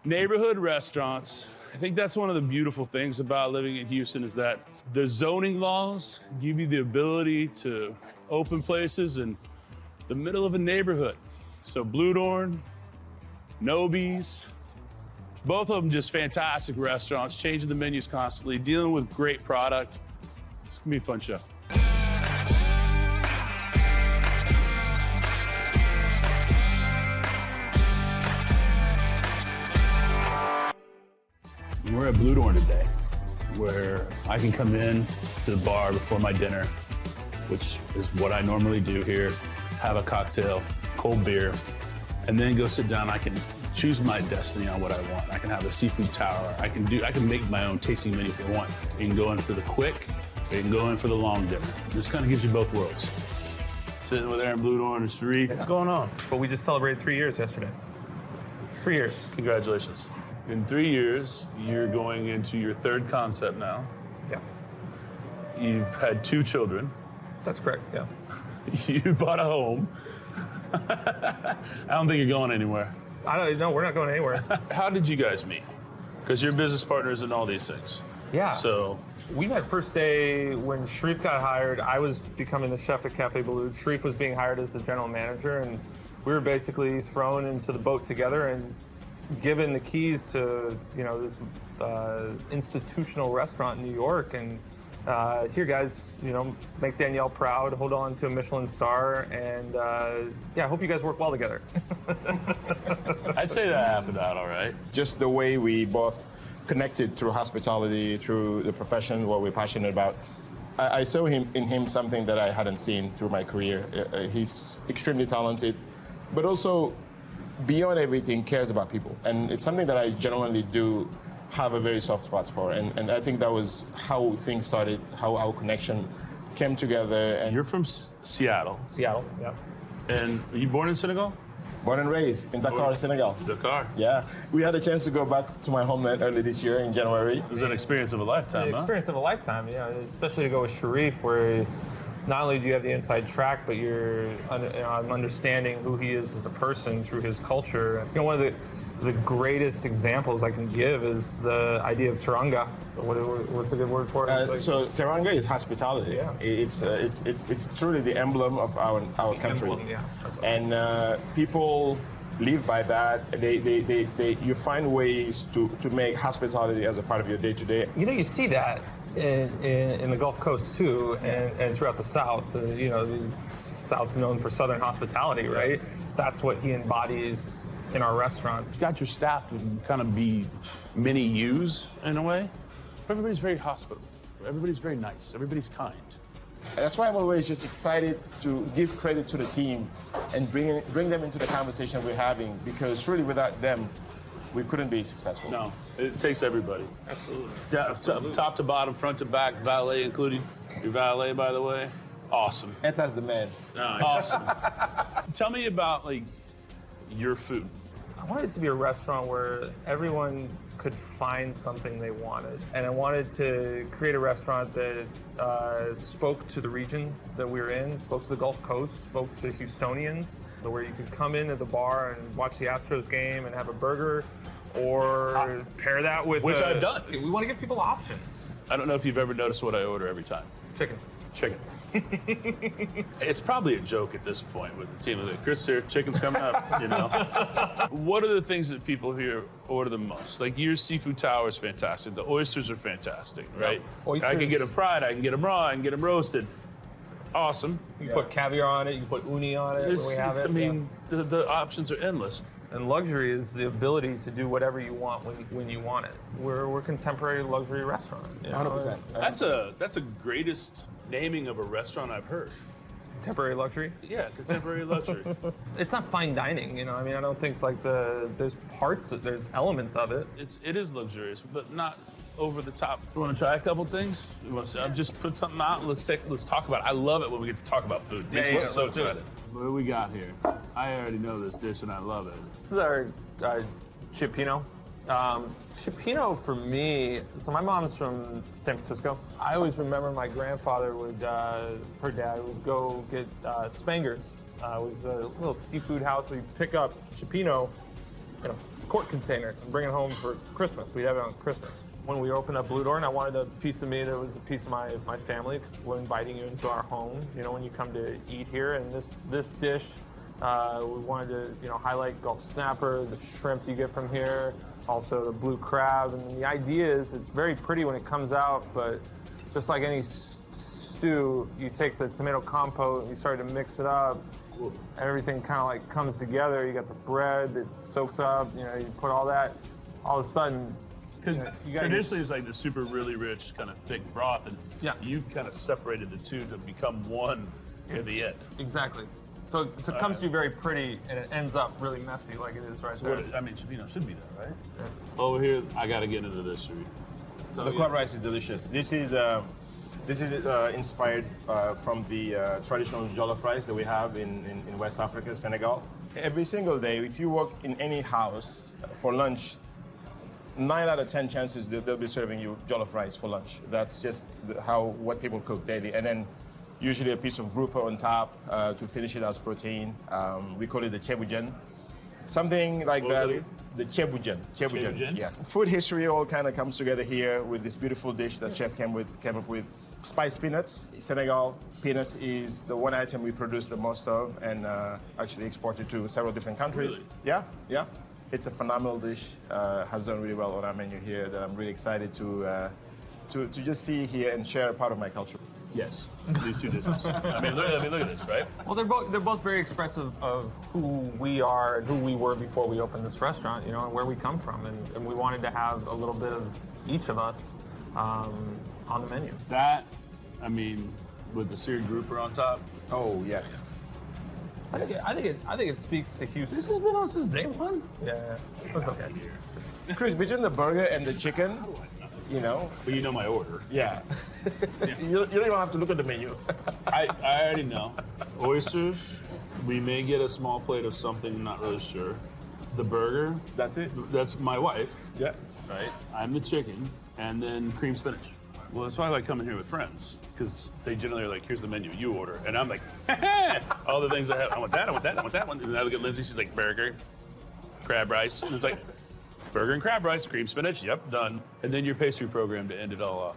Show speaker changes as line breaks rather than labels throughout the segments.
Neighborhood restaurants. I think that's one of the beautiful things about living in Houston is that the zoning laws give you the ability to open places in the middle of a neighborhood. So Bludorn, Nobie's, both of them just fantastic restaurants, changing the menus constantly, dealing with great product. It's gonna be a fun show. We're at Bludorn today, where I can come in to the bar before my dinner, which is what I normally do here, have a cocktail, cold beer, and then go sit down. I can choose my destiny on what I want. I can have a seafood tower. I can make my own tasting menu if I want. You can go in for the quick, or you can go in for the long dinner. This kind of gives you both worlds. Sitting with Aaron Bludorn and Sharif. What's going on?
But we just celebrated 3 years yesterday. 3 years.
Congratulations. In 3 years, you're going into your third concept now.
Yeah.
You've had 2 children.
That's correct, yeah.
You bought a home. I don't think you're going anywhere.
I don't know, we're not going anywhere.
How did you guys meet? Because you're business partners in all these things.
Yeah.
So
we met first day when Sharif got hired. I was becoming the chef at Cafe Boulud. Sharif was being hired as the general manager, and we were basically thrown into the boat together and given the keys to, you know, this institutional restaurant in New York. And here, guys, you know, make Danielle proud, hold on to a Michelin star, and yeah, I hope you guys work well together.
I'd say that happened out all right.
Just the way we both connected through hospitality, through the profession, what we're passionate about. I saw in him something that I hadn't seen through my career. He's extremely talented, but also beyond everything cares about people. And it's something that I genuinely do have a very soft spot for. And I think that was how things started, how our connection came together. And
You're from Seattle.
Seattle, yeah.
And were you born in Senegal?
Born and raised in Dakar, Senegal.
Dakar.
Yeah. We had a chance to go back to my homeland early this year in January.
It was an experience of a lifetime,
The experience of a lifetime, yeah, especially to go with Sharif, where not only do you have the inside track, but you're understanding who he is as a person through his culture. You know, one of the greatest examples I can give is the idea of teranga. What's a good word for it?
So teranga is hospitality.
Yeah.
It's truly the emblem of our country.
Emblem, yeah, that's right.
And people live by that. You find ways to make hospitality as a part of your day-to-day.
You know, you see that in the Gulf Coast too, and throughout the South. You know, the South's known for Southern hospitality, right? That's what he embodies in our restaurants.
You got your staff to kind of be mini yous in a way. Everybody's very hospitable. Everybody's very nice. Everybody's kind.
That's why I'm always just excited to give credit to the team and bring them into the conversation we're having, because truly without them, we couldn't be successful.
No, it takes everybody.
Absolutely.
Yeah, top to bottom, front to back, valet included. Your valet, by the way, awesome.
Eta's the man.
Awesome. Tell me about like your food.
I wanted it to be a restaurant where everyone could find something they wanted. And I wanted to create a restaurant that spoke to the region that we were in, spoke to the Gulf Coast, spoke to Houstonians, where you could come into the bar and watch the Astros game and have a burger, or pair that with...
Which I've done.
We want to give people options.
I don't know if you've ever noticed what I order every time.
Chicken.
Chicken. It's probably a joke at this point with the team. Like, Chris here, chicken's coming up, you know. What are the things that people here order the most? Like, your seafood tower is fantastic. The oysters are fantastic, right?
Oysters.
I can get them fried, I can get them raw, I can get them roasted. Awesome.
You put caviar on it, you put uni on it when we have it.
I mean, the options are endless.
And luxury is the ability to do whatever you want when you want it. We're a contemporary luxury restaurant. You know?
100%.
That's a greatest naming of a restaurant I've heard.
Contemporary luxury?
Yeah, contemporary luxury.
It's not fine dining, you know. I mean, I don't think like there's elements of it.
It is luxurious, but not over the top. You want to try a couple things? You want to just put something out? Let's talk about it. I love it when we get to talk about food. It makes me so excited. What do we got here? I already know this dish and I love it.
This is our Chipino. Chipino for me, so my mom's from San Francisco. I always remember my grandfather her dad would go get Spanger's. It was a little seafood house where you pick up Chipino, you know, quart container and bring it home for Christmas. We'd have it on Christmas. When we opened up Bludorn, I wanted a piece of me that was a piece of my family, because we're inviting you into our home, you know, when you come to eat here. And this dish, we wanted to, highlight Gulf snapper, the shrimp you get from here, also the blue crab. And the idea is it's very pretty when it comes out, but just like any stew, you take the tomato compote and you start to mix it up. Everything kind of like comes together. You got the bread that soaks up. You put all that. All of a sudden,
because traditionally it's like the super really rich kind of thick broth, and you kind of separated the two to become one at the end.
Exactly. So it comes to you very pretty, and it ends up really messy, like it is right there.
Should be that, right? Yeah. Over here, I got to get into this, Sri.
So the crab rice is delicious. This is inspired from the traditional jollof rice that we have in West Africa, Senegal. Every single day, if you walk in any house for lunch, 9 out of 10 chances they'll be serving you jollof rice for lunch. That's just what people cook daily. And then usually a piece of grouper on top to finish it as protein. We call it the chebujen. Something like that. The chebujen. Chebujen. Yes. Food history all kind of comes together here with this beautiful dish that chef came up with. Spiced peanuts. Senegal, peanuts is the one item we produce the most of and actually exported to several different countries.
Really?
Yeah. It's a phenomenal dish. Has done really well on our menu here that I'm really excited to just see here and share a part of my culture.
Yes, these two dishes. I mean, look at this, right?
Well, they're both very expressive of who we are and who we were before we opened this restaurant, and where we come from, and we wanted to have a little bit of each of us on the menu.
That, with the seared grouper on top.
Oh yes.
I think it speaks to Houston.
This has been on since day one.
Yeah, that's okay.
Chris, between the burger and the chicken,
Well, you know my order.
Yeah. You don't even have to look at the menu.
I already know. Oysters. We may get a small plate of something. I'm not really sure. The burger.
That's it.
That's my wife.
Yeah.
Right. I'm the chicken, and then cream spinach. Well, that's why I like coming here with friends, because they generally are like, here's the menu, you order. And I'm like, all the things I have, I want that, I want that, I want that one. And I look at Lindsay, she's like, burger, crab rice. And it's like, burger and crab rice, cream spinach, yep, done. And then your pastry program to end it all off.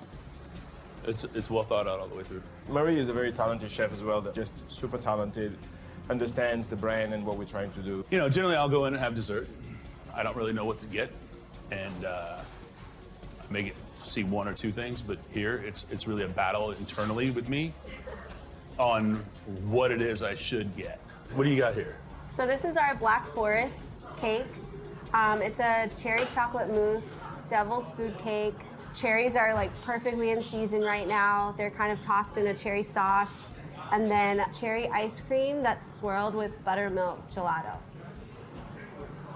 It's well thought out all the way through.
Marie is a very talented chef as well, just super talented, understands the brand and what we're trying to do.
Generally I'll go in and have dessert. I don't really know what to get. And I may see one or two things, but here it's really a battle internally with me on what it is I should get. What do you got here?
So this is our Black Forest cake. It's a cherry chocolate mousse, devil's food cake. Cherries are like perfectly in season right now. They're kind of tossed in a cherry sauce. And then cherry ice cream that's swirled with buttermilk gelato.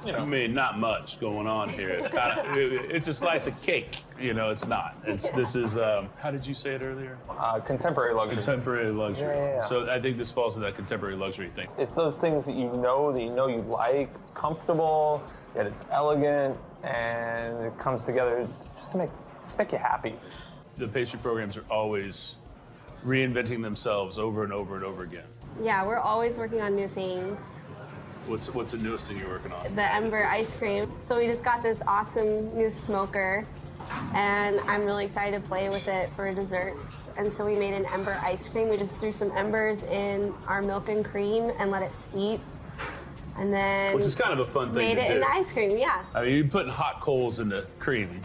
Not much going on here. It's kind of, it's a slice of cake. It's not. This is, how did you say it earlier?
Contemporary luxury.
Contemporary luxury.
Yeah.
So I think this falls to that contemporary luxury thing.
It's those things that you know you like. It's comfortable, yet it's elegant, and it comes together just to make you happy.
The pastry programs are always reinventing themselves over and over and over again.
Yeah, we're always working on new things.
What's the newest thing you're working on?
The Ember ice cream. So we just got this awesome new smoker, and I'm really excited to play with it for desserts. And so we made an Ember ice cream. We just threw some embers in our milk and cream and let it steep. And then
which is kind of a fun thing
made
to
it
do.
in ice cream, yeah.
You're putting hot coals in the cream.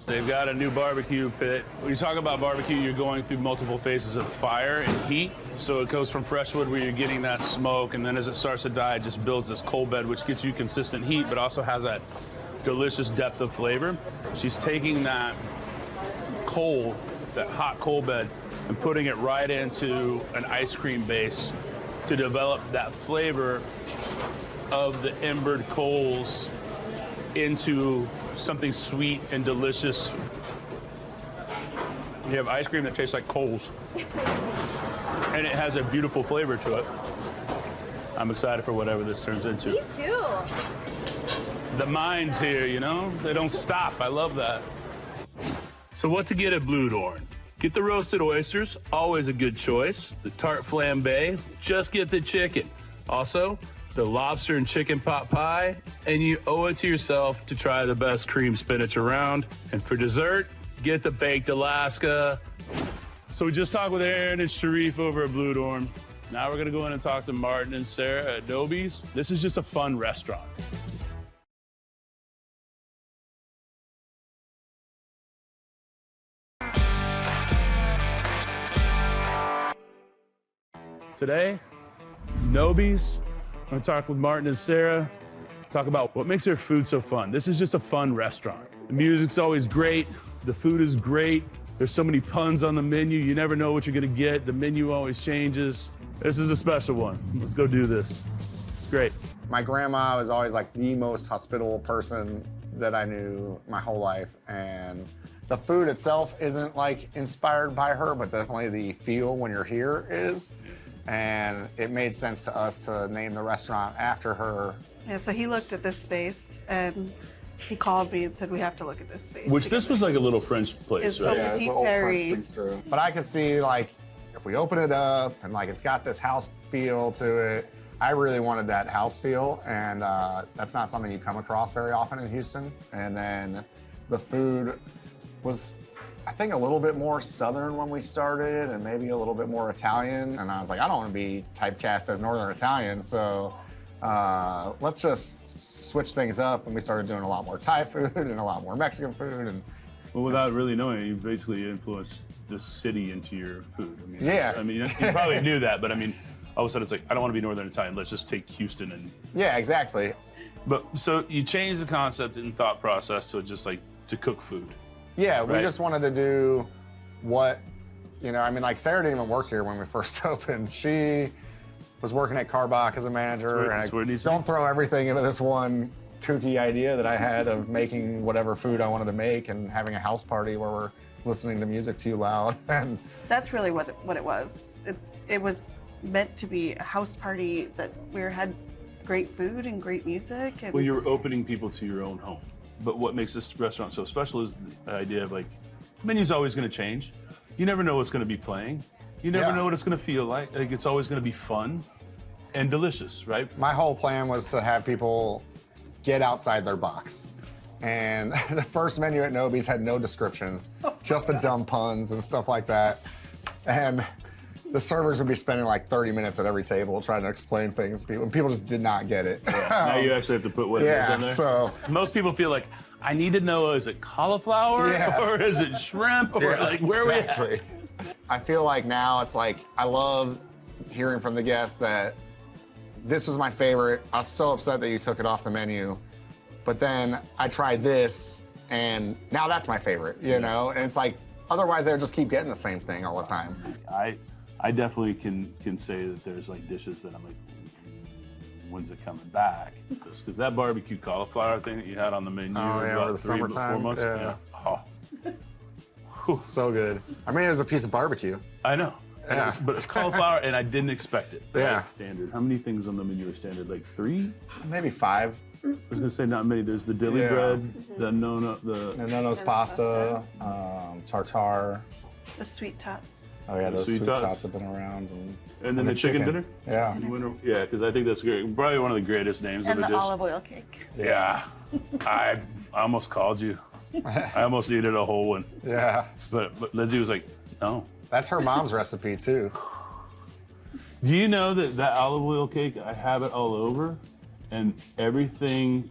They've got a new barbecue pit. When you talk about barbecue, you're going through multiple phases of fire and heat. So it goes from fresh wood where you're getting that smoke, and then as it starts to die, it just builds this coal bed, which gets you consistent heat, but also has that delicious depth of flavor. She's taking that coal, that hot coal bed, and putting it right into an ice cream base to develop that flavor of the embered coals into something sweet and delicious. You have ice cream that tastes like coals. And it has a beautiful flavor to it. I'm excited for whatever this turns into.
Me too.
The minds here, they don't stop. I love that. So what to get at Bludorn? Get the roasted oysters, always a good choice. The tart flambe, just get the chicken. Also, the lobster and chicken pot pie, and you owe it to yourself to try the best cream spinach around. And for dessert, get the baked Alaska. So we just talked with Aaron and Sharif over at Bludorn. Now we're gonna go in and talk to Martin and Sarah at Nobie's. This is just a fun restaurant. Today, Nobie's. I'm gonna talk with Martin and Sarah, talk about what makes their food so fun. This is just a fun restaurant. The music's always great, the food is great. There's so many puns on the menu, you never know what you're gonna get. The menu always changes. This is a special one. Let's go do this. It's great.
My grandma was always like the most hospitable person that I knew my whole life, and the food itself isn't like inspired by her, but definitely the feel when you're here is. And it made sense to us to name the restaurant after her.
Yeah, so he looked at this space and he called me and said, we have to look at this space.
Which
together.
this was like a little French place,
It's
right?
a
it's
Petit
an old French
Paris.
bistro. But I could see like, if we open it up and like it's got this house feel to it, I really wanted that house feel, and that's not something you come across very often in Houston. And then the food was, I think, a little bit more Southern when we started and maybe a little bit more Italian. And I was like, I don't want to be typecast as Northern Italian, so let's just switch things up. And we started doing a lot more Thai food and a lot more Mexican food. And
Well, without really knowing it, you basically influenced the city into your food. I mean,
Yeah.
I mean, you probably knew that, but I mean, all of a sudden it's like, I don't want to be Northern Italian. Let's just take Houston and.
yeah, exactly.
But so you changed the concept and thought process to just like to cook food.
Yeah, we
Right.
just wanted to do what, I mean, like Sarah didn't even work here when we first opened. She was working at Carbach as a manager.
That's where it needs to
don't
be.
throw everything into this one kooky idea that I had of making whatever food I wanted to make and having a house party where we're listening to music too loud. And
That's really what it was. It was meant to be a house party that had great food and great music. And
Well, you're opening people to your own home. But what makes this restaurant so special is the idea of like, menu's always going to change. You never know what's going to be playing. You never
Yeah.
know what it's going to feel like. Like it's always going to be fun and delicious, right?
my whole plan was to have people get outside their box. And the first menu at Nobie's had no descriptions, just the dumb puns and stuff like that. And the servers would be spending like 30 minutes at every table trying to explain things to people, and people just did not get it.
Now you actually have to put what it is
Yeah,
in there.
so
Most people feel like, I need to know, is it cauliflower
Yeah.
or is it shrimp or
yeah,
like where we at?
exactly. I feel like now it's like, I love hearing from the guests that this was my favorite. I was so upset that you took it off the menu, but then I tried this and now that's my favorite, you know? And it's like, otherwise they would just keep getting the same thing all the time.
I definitely can say that there's like dishes that I'm like, when's it coming back? Because that barbecue cauliflower thing that you had on the menu
Oh, yeah,
about
over the
3 4
summertime,
months.
yeah.
Oh,
So good. I mean, it was a piece of barbecue.
I know.
Yeah.
But it's cauliflower and I didn't expect it.
Yeah.
Like, standard. How many things on the menu are standard? Like 3?
Maybe 5.
I was gonna say not many. There's the dilly
Yeah.
bread, the nona, the
And then those pasta, tartare.
the sweet tots.
Oh yeah,
The
those
sweet
sweet
tots.
tots have been around.
and then the chicken dinner.
Yeah.
Yeah, because I think that's great. Probably one of the greatest names
And
of a
the
dish.
olive oil cake.
Yeah, I almost called you. I almost needed a whole one,
Yeah.
but Lindsay was like, no.
That's her mom's recipe too.
Do you know that olive oil cake? I have it all over, and everything.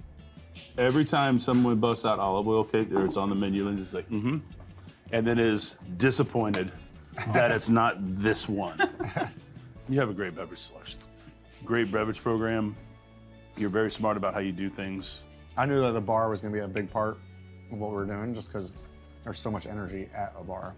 Every time someone busts out olive oil cake, or it's on the menu, Lindsay's like, mm-hmm, and then is disappointed that it's not this one. You have a great beverage selection, great beverage program. You're very smart about how you do things.
I knew that the bar was going to be a big part of what we were doing just because there's so much energy at a bar.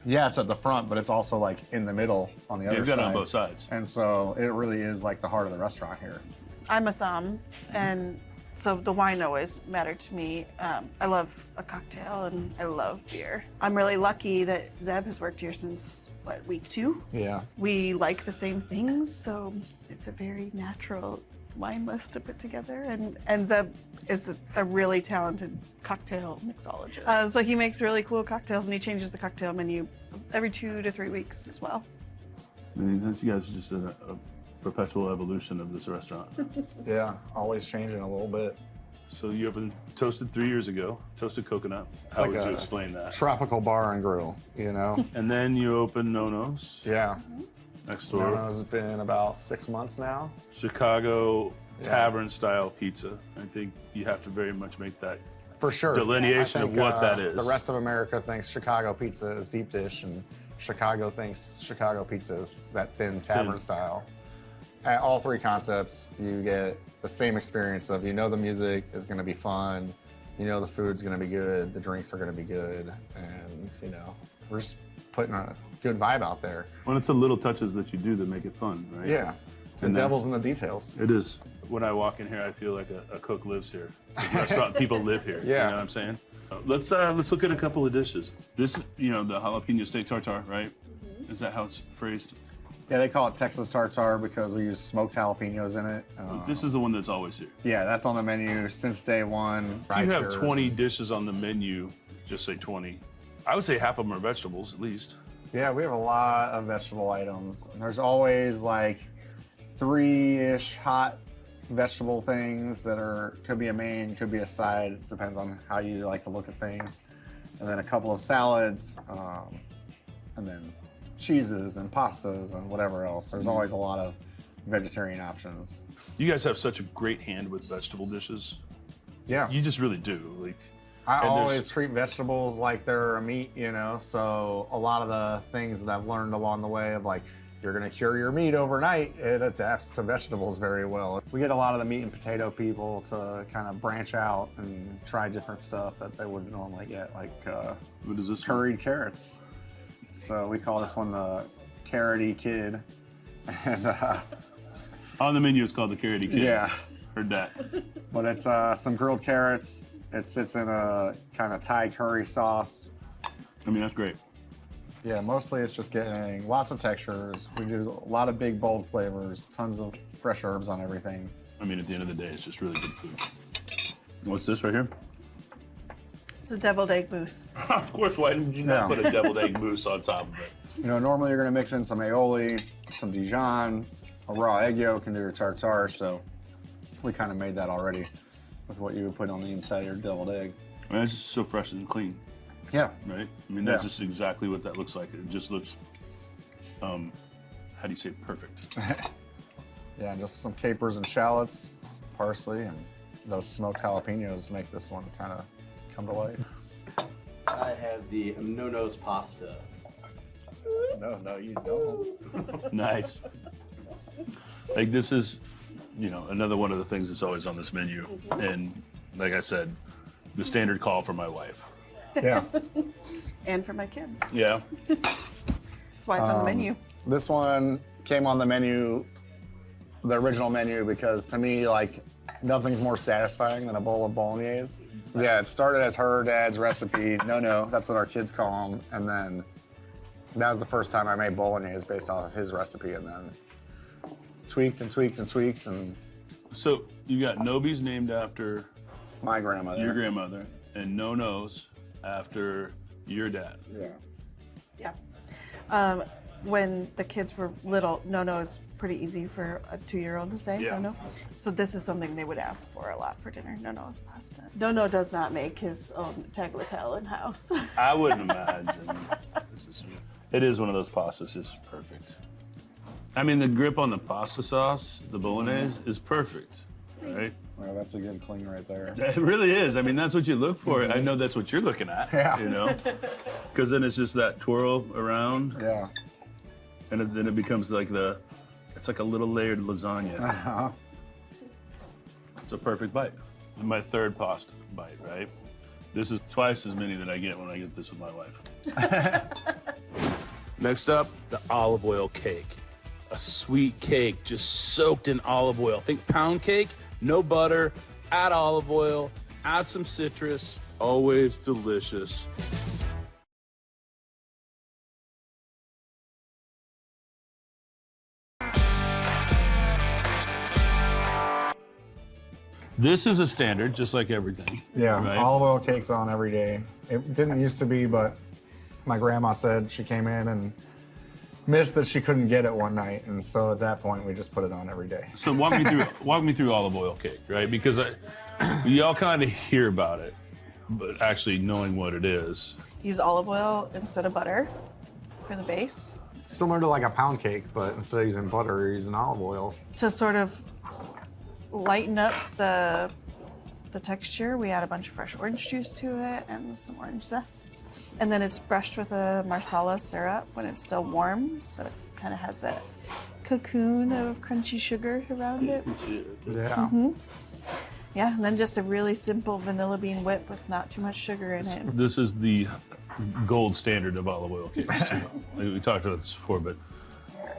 Yeah, it's at the front, but it's also like in the middle on the other
You've
side.
got it on both sides.
And so it really is like the heart of the restaurant here.
I'm a somm, and so the wine always mattered to me. I love a cocktail and I love beer. I'm really lucky that Zeb has worked here since, week 2?
Yeah.
We like the same things, so it's a very natural wine list to put together. And Zeb is a really talented cocktail mixologist. So he makes really cool cocktails, and he changes the cocktail menu every 2 to 3 weeks as well.
I mean, you guys are just a perpetual evolution of this restaurant.
Yeah, always changing a little bit.
So you opened Toasted 3 years ago, Toasted Coconut. How
like
would you
a
explain that?
Tropical bar and grill, you know?
And then you opened Nono's
Yeah.
next door.
Nono's been about 6 months now.
Chicago tavern style pizza. I think you have to very much make that
For sure.
delineation
I think,
of what that is.
The rest of America thinks Chicago pizza is deep dish, and Chicago thinks Chicago pizza is that thin tavern style. At all three concepts, you get the same experience of, you know, the music is going to be fun, you know, the food's going to be good, the drinks are going to be good, and, you know, we're just putting a good vibe out there.
Well, it's the little touches that you do that make it fun, right?
Yeah. The
And
devil's in the details.
It is. When I walk in here, I feel like a cook lives here. The restaurant people live here.
Yeah.
You know what I'm saying? Let's look at a couple of dishes. This, you know, the jalapeno steak tartare, right? Is that how it's phrased?
Yeah, they call it Texas tartare because we use smoked jalapenos in it.
This is the one that's always here.
Yeah, that's on the menu since day one.
If you have 20 dishes on the menu, just say 20. I would say half of them are vegetables, at least.
Yeah, we have a lot of vegetable items. There's always like 3-ish hot vegetable things that could be a main, could be a side. It depends on how you like to look at things. And then a couple of salads, and then cheeses and pastas and whatever else. There's always a lot of vegetarian options.
You guys have such a great hand with vegetable dishes.
Yeah.
You just really do. Like,
I
and
always treat vegetables like they're a meat, you know, so a lot of the things that I've learned along the way of like, you're gonna cure your meat overnight, it adapts to vegetables very well. We get a lot of the meat and potato people to kind of branch out and try different stuff that they wouldn't normally get, like
what is this?
curried carrots. So we call this one the carroty kid. And
On the menu, it's called the Carroty Kid.
yeah,
Heard that.
but it's some grilled carrots. It sits in a kind of Thai curry sauce.
I mean, that's great.
Yeah, mostly it's just getting lots of textures. We do a lot of big, bold flavors, tons of fresh herbs on everything.
I mean, at the end of the day, it's just really good food. What's this right here?
It's a deviled egg mousse.
Of course, why didn't you not
Yeah.
put a deviled egg mousse on top of it?
You know, normally you're gonna mix in some aioli, some Dijon, a raw egg yolk into your tartare, so we kind of made that already with what you would put on the inside of your deviled egg.
I mean, it's just so fresh and clean,
Yeah,
right? I mean, that's
Yeah.
just exactly what that looks like. It just looks, how do you say, perfect?
yeah, and just some capers and shallots, some parsley, and those smoked jalapenos make this one kind of come to life.
I have the Nono's pasta.
No, you don't.
Nice. Like, this is, you know, another one of the things that's always on this menu. And like I said, the standard call for my wife.
Yeah.
And for my kids.
Yeah.
That's why it's on the menu.
This one came on the menu, the original menu, because to me, like, nothing's more satisfying than a bowl of bolognese. Yeah, it started as her dad's recipe. No, that's what our kids call them. And then that was the first time I made bolognese based off of his recipe, and then tweaked and tweaked and tweaked, and
So you got Nobie's named after
my grandmother.
your grandmother, and No-No's after your dad.
Yeah.
Yeah. When the kids were little, no is pretty easy for a 2-year-old to say,
Yeah.
no. So this is something they would ask for a lot for dinner. No-No's pasta. No does not make his own tagliatelle in-house.
I wouldn't imagine. It is one of those pastas, just perfect. I mean, the grip on the pasta sauce, the bolognese, is perfect, right?
Well, that's a good cling right there.
It really is. I mean, that's what you look for. I know that's what you're looking at,
Yeah.
you know? Because then it's just that twirl around,
Yeah.
and then it becomes like it's like a little layered lasagna.
Uh-huh.
It's a perfect bite. My third pasta bite, right? This is twice as many that I get when I get this with my wife. Next up, the olive oil cake. A sweet cake just soaked in olive oil. Think pound cake, no butter, add olive oil, add some citrus, always delicious. This is a standard, just like everything.
Yeah,
right?
olive oil cakes on every day. It didn't used to be, but my grandma said she came in and missed that she couldn't get it one night, and so at that point we just put it on every day.
So walk me through olive oil cake, right? Because we all kind of hear about it, but actually knowing what it is.
Use olive oil instead of butter for the base.
Similar to like a pound cake, but instead of using butter, you're using olive oil.
To sort of lighten up the texture, we add a bunch of fresh orange juice to it and some orange zest. And then it's brushed with a marsala syrup when it's still warm, so it kind of has that cocoon of crunchy sugar around it.
Yeah.
Yeah, and then just a really simple vanilla bean whip with not too much sugar in it.
This is the gold standard of olive oil cakes. We talked about this before, but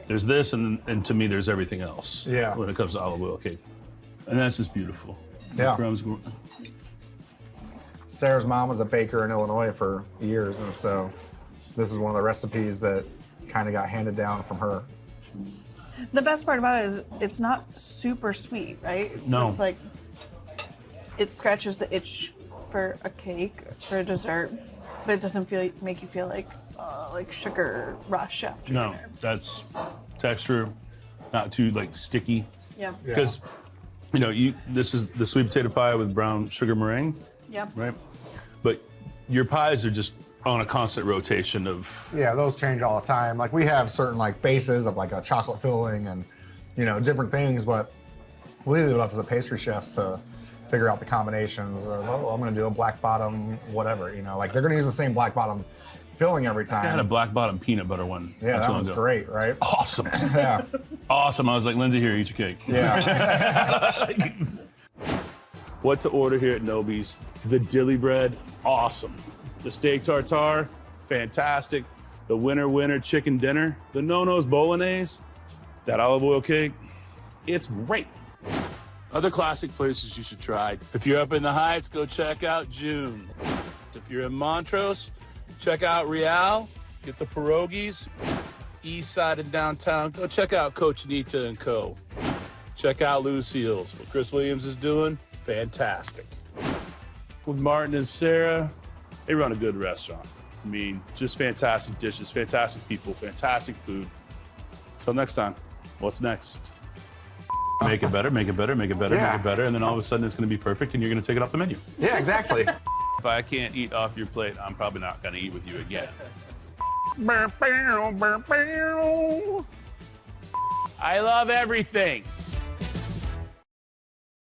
there's this, and to me, there's everything else.
Yeah.
When it comes to olive oil cake, and that's just beautiful.
Yeah.
Crumbs.
Sarah's mom was a baker in Illinois for years, and so this is one of the recipes that kind of got handed down from her.
The best part about it is it's not super sweet, right?
No.
So it's like, it scratches the itch for a cake, for a dessert, but it doesn't make you feel like sugar rush after
No,
dinner.
that's texture, not too like sticky.
Yeah.
Because, you know, this is the sweet potato pie with brown sugar meringue,
Yep.
right? But your pies are just on a constant rotation of.
Yeah, those change all the time. Like we have certain like bases of like a chocolate filling and, you know, different things, but we leave it up to the pastry chefs to figure out the combinations of, oh, I'm gonna do a black bottom, whatever, you know, like they're gonna use the same black bottom filling every time.
I had a black bottom peanut butter one.
Yeah, that was great, right?
Awesome.
Yeah.
Awesome. I was like, Lindsay, here, eat your cake.
Yeah.
What to order here at Nobie's? The dilly bread, awesome. The steak tartare, fantastic. The winner chicken dinner. The no-nos bolognese. That olive oil cake, it's great. Other classic places you should try. If you're up in the Heights, go check out June. If you're in Montrose, check out Real. Get the pierogies. East side of downtown, go check out Coach Nita and Co. Check out Lucille's. What Chris Williams is doing, fantastic. With Martin and Sarah, they run a good restaurant. I mean, just fantastic dishes, fantastic people, fantastic food. Until next time, what's next? Make it better, make it better, make it better,
Yeah.
make it better, and then all of a sudden it's going to be perfect and you're going to take it off the menu.
Yeah, exactly.
If I can't eat off your plate, I'm probably not going to eat with you again. I love everything.